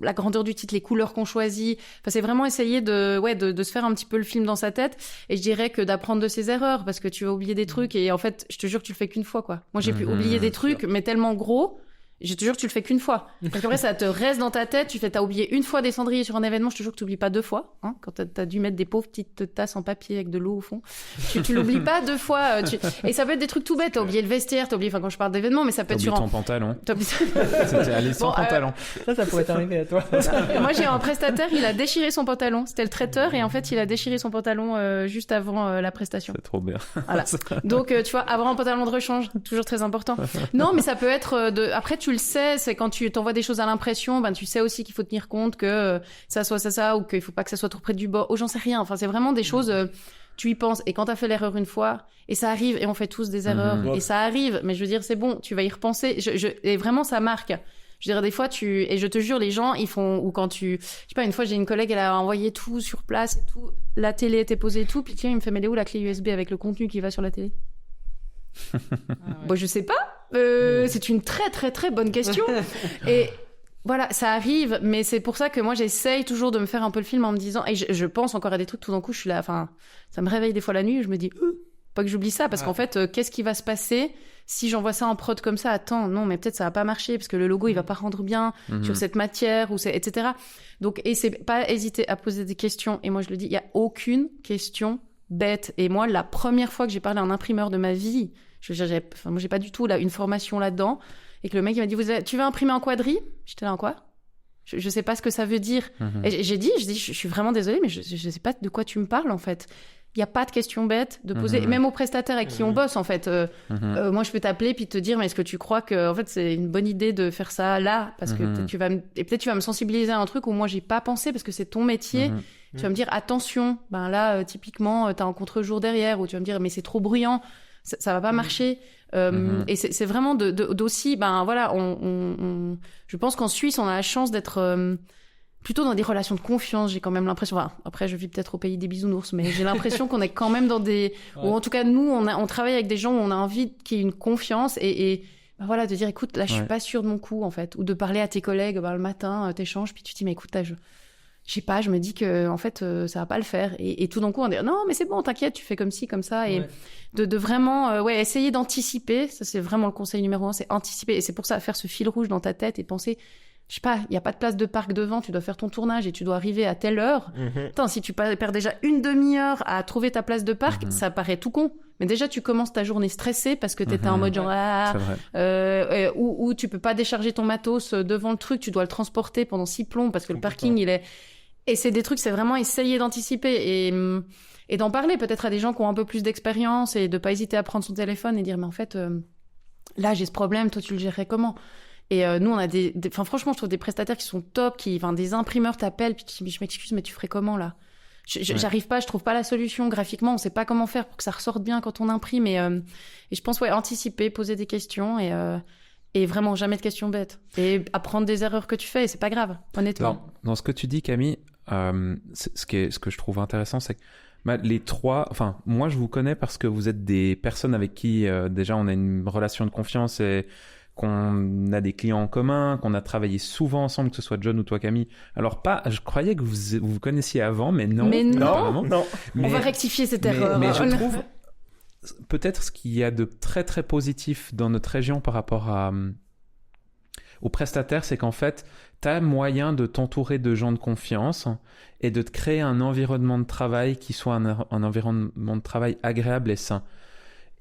la grandeur du titre, les couleurs qu'on choisit. Enfin, c'est vraiment essayer de se faire un petit peu le film dans sa tête. Et je dirais que d'apprendre de ses erreurs, parce que tu vas oublier des trucs et en fait, je te jure que tu le fais qu'une fois, quoi. Moi, j'ai pu oublier des trucs, mais tellement gros, je te jure que tu le fais qu'une fois. Parce qu'après, ça te reste dans ta tête, t'as oublié une fois des cendriers sur un événement, je te jure que tu oublies pas deux fois, hein, quand t'as dû mettre des pauvres petites tasses en papier avec de l'eau au fond. Tu l'oublies pas deux fois, et ça peut être des trucs tout bêtes, t'as oublié le vestiaire, quand je parle d'événement, mais ça peut être sur ton pantalon. T'as oublié... C'était aller sans pantalon. Ça pourrait t'arriver à toi. Moi, j'ai un prestataire, il a déchiré son pantalon. C'était le traiteur, et en fait, il a déchiré son pantalon juste avant la prestation. C'est trop bien. Voilà. Donc, tu vois, avoir un pantalon de rechange, toujours très important. Non, mais ça peut être après, tu le sais, c'est quand tu t'envoies des choses à l'impression, tu sais aussi qu'il faut tenir compte que ça soit ça, ou qu'il faut pas que ça soit trop près du bord. Oh, j'en sais rien. Enfin, c'est vraiment des choses, tu y penses. Et quand t'as fait l'erreur une fois, et ça arrive, et on fait tous des erreurs, et ça arrive, mais je veux dire, c'est bon, tu vas y repenser. Et vraiment, ça marque. Je dirais, des fois, et je te jure, les gens, ils font, ou quand je sais pas, une fois, j'ai une collègue, elle a envoyé tout sur place et tout. La télé était posée et tout. Puis tiens, il me fait, mais elle est où la clé USB avec le contenu qui va sur la télé? Bon, je sais pas. C'est une très, très, très bonne question. Et voilà, ça arrive, mais c'est pour ça que moi, j'essaye toujours de me faire un peu le film en me disant, et je pense encore à des trucs, tout d'un coup, je suis là, enfin, ça me réveille des fois la nuit, je me dis, pas que j'oublie ça, parce qu'en fait, qu'est-ce qui va se passer si j'envoie ça en prod comme ça? Attends, non, mais peut-être ça va pas marcher parce que le logo il va pas rendre bien sur cette matière etc. Donc, et c'est pas hésiter à poser des questions. Et moi je le dis, il y a aucune question bête. Et moi, la première fois que j'ai parlé à un imprimeur de ma vie, moi j'ai pas du tout une formation là-dedans, et que le mec il m'a dit, tu veux imprimer en quadri? J'étais là, en quoi? Je sais pas ce que ça veut dire. Et j'ai dit, je suis vraiment désolée, mais je sais pas de quoi tu me parles en fait. Il n'y a pas de questions bêtes de poser, même aux prestataires avec qui on bosse, en fait. Moi, je peux t'appeler puis te dire, mais est-ce que tu crois que, en fait, c'est une bonne idée de faire ça là? Parce que peut-être tu vas me sensibiliser à un truc où moi, j'ai pas pensé parce que c'est ton métier. Tu vas me dire, attention, là, typiquement, t'as un contre-jour derrière, ou tu vas me dire, mais c'est trop bruyant, ça va pas marcher. Et c'est vraiment d'aussi, voilà, je pense qu'en Suisse, on a la chance d'être, plutôt dans des relations de confiance, j'ai quand même l'impression. Enfin, après, je vis peut-être au pays des bisounours, mais j'ai l'impression qu'on est quand même dans des... Ou en tout cas, nous, on travaille avec des gens où on a envie qu'il y ait une confiance et voilà, de dire, écoute, là, je suis pas sûre de mon coup, en fait. Ou de parler à tes collègues, le matin, t'échanges, puis tu te dis, mais écoute, là, je sais pas, je me dis que, en fait, ça va pas le faire. Et tout d'un coup, on dit, non, mais c'est bon, t'inquiète, tu fais comme ci, comme ça. Et de vraiment, essayer d'anticiper. Ça, c'est vraiment le conseil numéro 1, c'est anticiper. Et c'est pour ça, faire ce fil rouge dans ta tête et penser... Je sais pas, il y a pas de place de parc devant, tu dois faire ton tournage et tu dois arriver à telle heure. Attends, si tu perds déjà une demi-heure à trouver ta place de parc, ça paraît tout con. Mais déjà, tu commences ta journée stressée parce que t'étais en mode genre, ou tu peux pas décharger ton matos devant le truc, tu dois le transporter pendant 6 plombs parce que le parking, il est... Et c'est des trucs, c'est vraiment essayer d'anticiper et d'en parler peut-être à des gens qui ont un peu plus d'expérience et de pas hésiter à prendre son téléphone et dire, mais en fait, là, j'ai ce problème, toi, tu le gérerais comment? Et nous, on a enfin, franchement, je trouve des prestataires qui sont top, des imprimeurs t'appellent, puis tu dis, mais je m'excuse, mais tu ferais comment, là? J'arrive pas, je trouve pas la solution. Graphiquement, on sait pas comment faire pour que ça ressorte bien quand on imprime. Et je pense, anticiper, poser des questions et vraiment jamais de questions bêtes. Et apprendre des erreurs que tu fais, et c'est pas grave, honnêtement. Dans ce que tu dis, Camille, ce que je trouve intéressant, c'est que les trois, enfin, moi, je vous connais parce que vous êtes des personnes avec qui, déjà, on a une relation de confiance et qu'on a des clients en commun, qu'on a travaillé souvent ensemble, que ce soit John ou toi, Camille. Alors je croyais que vous connaissiez avant, mais non. Mais non. Mais, on va rectifier cette erreur. Mais je trouve peut-être ce qu'il y a de très très positif dans notre région par rapport aux prestataires, c'est qu'en fait, tu as moyen de t'entourer de gens de confiance et de te créer un environnement de travail qui soit un environnement de travail agréable et sain.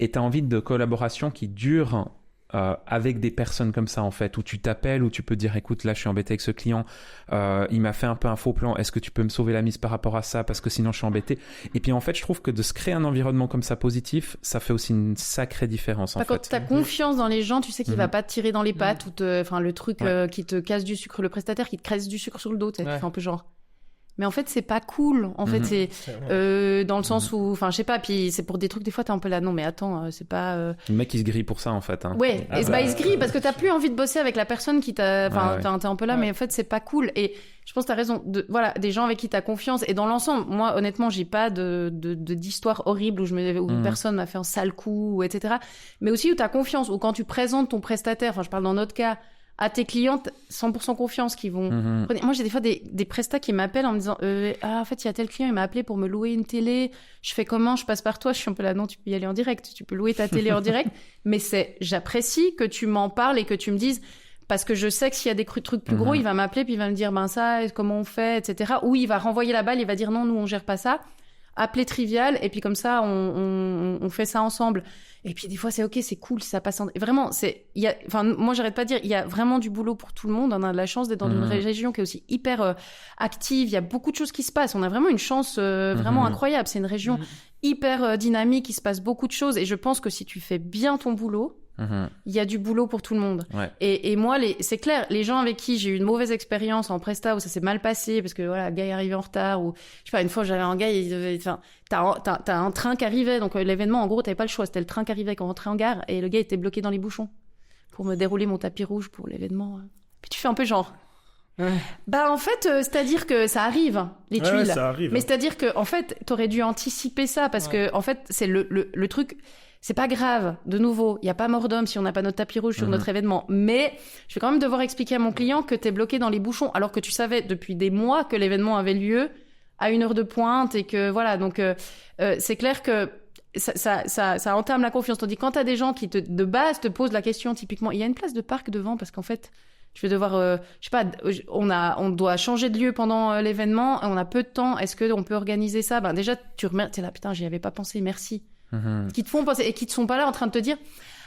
Et tu as envie de collaboration qui dure avec des personnes comme ça en fait, où tu t'appelles, où tu peux dire écoute là je suis embêté avec ce client, il m'a fait un peu un faux plan, est-ce que tu peux me sauver la mise par rapport à ça parce que sinon je suis embêté. Et puis en fait je trouve que de se créer un environnement comme ça positif, ça fait aussi une sacrée différence en Quand fait. tu as confiance dans les gens, tu sais qu'il va pas te tirer dans les pattes ou le truc qui te casse du sucre, le prestataire qui te casse du sucre sur le dos, tu sais, un peu genre. Mais en fait, c'est pas cool. En fait, c'est dans le sens où, enfin, je sais pas. Puis c'est pour des trucs des fois, t'es un peu là. Non, mais attends, c'est pas. Le mec il se grille pour ça en fait. Hein. Ouais. Et il se grille parce que t'as plus envie de bosser avec la personne qui t'a. Enfin, t'es un peu là, mais en fait, c'est pas cool. Et je pense que t'as raison. Voilà, des gens avec qui t'as confiance. Et dans l'ensemble, moi, honnêtement, j'ai pas d'histoire horrible où une personne m'a fait un sale coup, etc. Mais aussi où t'as confiance. Ou quand tu présentes ton prestataire. Enfin, je parle dans notre cas. À tes clientes, 100% confiance qui vont... Moi, j'ai des fois des prestats qui m'appellent en me disant en fait, il y a tel client, il m'a appelé pour me louer une télé. Je fais comment? Je passe par toi? Je suis un peu là, non, tu peux y aller en direct. Tu peux louer ta télé en direct. Mais j'apprécie que tu m'en parles et que tu me dises... Parce que je sais que s'il y a des trucs plus gros, il va m'appeler puis il va me dire, ça, comment on fait, etc. Ou il va renvoyer la balle, il va dire, non, nous, on gère pas ça. Appelez Trivial, et puis comme ça, on fait ça ensemble. Et puis des fois, c'est ok, c'est cool, ça passe. Vraiment, moi, j'arrête pas de dire, il y a vraiment du boulot pour tout le monde. On a de la chance d'être dans une région qui est aussi hyper active. Il y a beaucoup de choses qui se passent. On a vraiment une chance vraiment incroyable. C'est une région hyper dynamique. Il se passe beaucoup de choses. Et je pense que si tu fais bien ton boulot, il y a du boulot pour tout le monde. Ouais. Et moi, c'est clair, les gens avec qui j'ai eu une mauvaise expérience en presta où ça s'est mal passé parce que voilà, le gars est arrivé en retard ou je sais pas, une fois j'avais un gars, t'as un train qui arrivait, donc l'événement en gros t'avais pas le choix, c'était le train qui arrivait quand on rentrait en gare et le gars était bloqué dans les bouchons pour me dérouler mon tapis rouge pour l'événement. Puis tu fais un peu genre. En fait, c'est-à-dire que ça arrive, les tuiles. Ça arrive. Mais c'est-à-dire que en fait, t'aurais dû anticiper ça parce que en fait, c'est le truc. C'est pas grave, de nouveau, il y a pas mort d'homme si on n'a pas notre tapis rouge sur notre événement. Mais je vais quand même devoir expliquer à mon client que t'es bloqué dans les bouchons alors que tu savais depuis des mois que l'événement avait lieu à 1 heure de pointe et que voilà. Donc c'est clair que ça entame la confiance. Tandis que quand t'as des gens qui de base te posent la question typiquement, il y a une place de parc devant parce qu'en fait je vais devoir, je sais pas, on doit changer de lieu pendant l'événement, on a peu de temps. Est-ce que on peut organiser ça? Déjà tu remercies, t'es là putain, j'y avais pas pensé, merci. Qui te font penser et qui ne sont pas là en train de te dire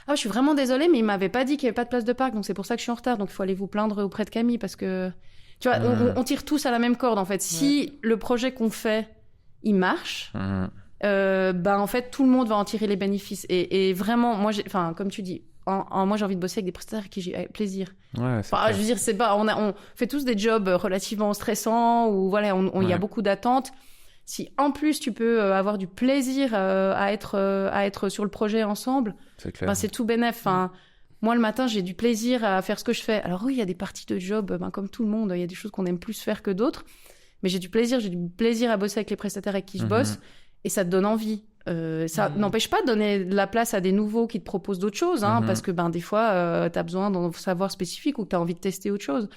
je suis vraiment désolée mais il m'avait pas dit qu'il y avait pas de place de parc donc c'est pour ça que je suis en retard donc il faut aller vous plaindre auprès de Camille parce que tu vois on tire tous à la même corde en fait. Si le projet qu'on fait il marche en fait tout le monde va en tirer les bénéfices et vraiment moi comme tu dis moi j'ai envie de bosser avec des prestataires avec qui j'ai plaisir. Je veux dire c'est pas on fait tous des jobs relativement stressants où voilà il y a beaucoup d'attentes. Si en plus tu peux avoir du plaisir à être sur le projet ensemble, c'est tout bénef. Moi le matin j'ai du plaisir à faire ce que je fais. Alors oui il y a des parties de job, comme tout le monde, il y a des choses qu'on aime plus faire que d'autres, mais j'ai du plaisir à bosser avec les prestataires avec qui je bosse et ça te donne envie. Ça n'empêche pas de donner de la place à des nouveaux qui te proposent d'autres choses, parce que des fois t'as besoin d'un savoir spécifique ou que t'as envie de tester autre chose.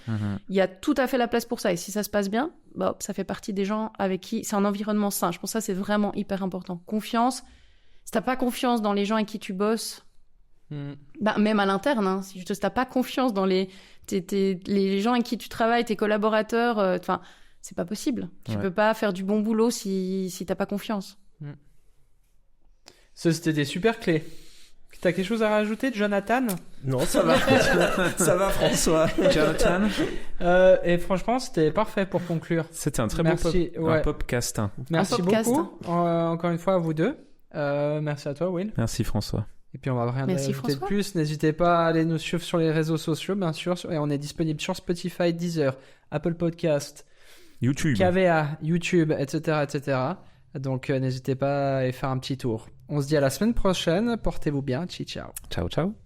Il y a tout à fait la place pour ça et si ça se passe bien, ça fait partie des gens avec qui c'est un environnement sain. Je pense que ça c'est vraiment hyper important. Confiance. Si t'as pas confiance dans les gens avec qui tu bosses, même à l'interne, si t'as pas confiance dans les gens avec qui tu travailles, tes collaborateurs, c'est pas possible. Tu peux pas faire du bon boulot si t'as pas confiance. Ça, c'était des super clés. T'as quelque chose à rajouter, Jonathan? Non, ça va. Ça va, François. Jonathan. Et franchement, c'était parfait pour conclure. C'était un très beau podcast. Merci beaucoup. Encore une fois à vous deux. Merci à toi, Will. Merci, François. Et puis on va rien ajouter de plus. N'hésitez pas à aller nous suivre sur les réseaux sociaux, bien sûr. Et on est disponible sur Spotify, Deezer, Apple Podcast, YouTube, KVA, YouTube, etc., etc. Donc n'hésitez pas à y faire un petit tour. On se dit à la semaine prochaine. Portez-vous bien. Ciao, ciao. Ciao, ciao.